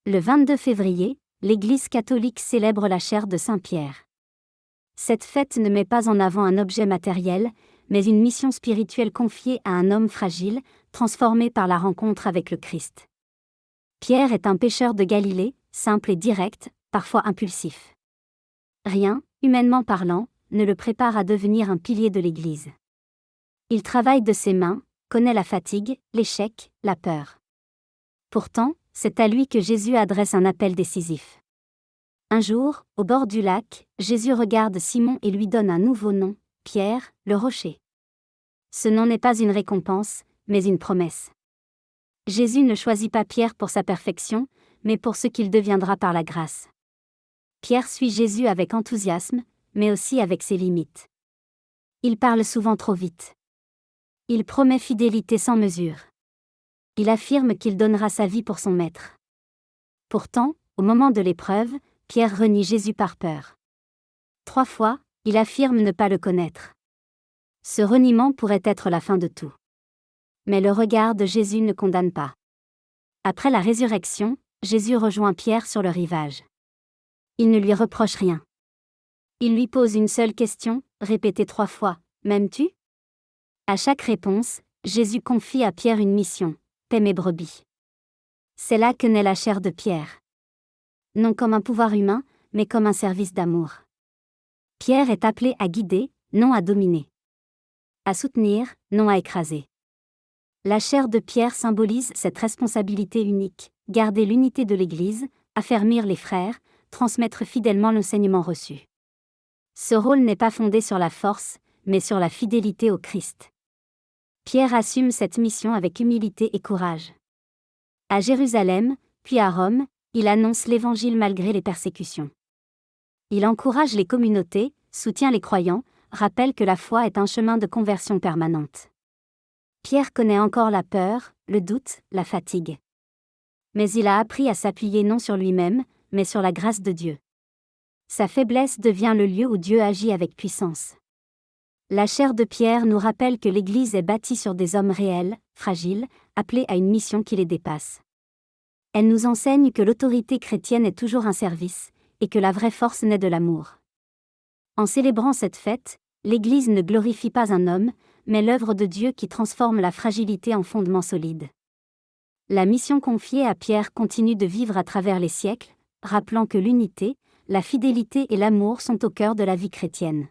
Le 22 février, l'Église catholique célèbre la chaire de Saint Pierre. Cette fête ne met pas en avant un objet matériel, mais une mission spirituelle confiée à un homme fragile, transformé par la rencontre avec le Christ. Pierre est un pêcheur de Galilée, simple et direct, parfois impulsif. Rien, humainement parlant, ne le prépare à devenir un pilier de l'Église. Il travaille de ses mains, connaît la fatigue, l'échec, la peur. Pourtant, c'est à lui que Jésus adresse un appel décisif. Un jour, au bord du lac, Jésus regarde Simon et lui donne un nouveau nom, Pierre, le rocher. Ce nom n'est pas une récompense, mais une promesse. Jésus ne choisit pas Pierre pour sa perfection, mais pour ce qu'il deviendra par la grâce. Pierre suit Jésus avec enthousiasme, mais aussi avec ses limites. Il parle souvent trop vite. Il promet fidélité sans mesure. Il affirme qu'il donnera sa vie pour son maître. Pourtant, au moment de l'épreuve, Pierre renie Jésus par peur. 3 fois, il affirme ne pas le connaître. Ce reniement pourrait être la fin de tout. Mais le regard de Jésus ne condamne pas. Après la résurrection, Jésus rejoint Pierre sur le rivage. Il ne lui reproche rien. Il lui pose une seule question, répétée 3 fois, « M'aimes-tu » À chaque réponse, Jésus confie à Pierre une mission, « Paie mes brebis ». C'est là que naît la chaire de Pierre. Non comme un pouvoir humain, mais comme un service d'amour. Pierre est appelé à guider, non à dominer. À soutenir, non à écraser. La chaire de Pierre symbolise cette responsabilité unique, garder l'unité de l'Église, affermir les frères, transmettre fidèlement l'enseignement reçu. Ce rôle n'est pas fondé sur la force, mais sur la fidélité au Christ. Pierre assume cette mission avec humilité et courage. À Jérusalem, puis à Rome, il annonce l'Évangile malgré les persécutions. Il encourage les communautés, soutient les croyants, rappelle que la foi est un chemin de conversion permanente. Pierre connaît encore la peur, le doute, la fatigue. Mais il a appris à s'appuyer non sur lui-même, mais sur la grâce de Dieu. Sa faiblesse devient le lieu où Dieu agit avec puissance. La chaire de Pierre nous rappelle que l'Église est bâtie sur des hommes réels, fragiles, appelés à une mission qui les dépasse. Elle nous enseigne que l'autorité chrétienne est toujours un service, et que la vraie force naît de l'amour. En célébrant cette fête, l'Église ne glorifie pas un homme, mais l'œuvre de Dieu qui transforme la fragilité en fondement solide. La mission confiée à Pierre continue de vivre à travers les siècles, rappelant que l'unité, la fidélité et l'amour sont au cœur de la vie chrétienne.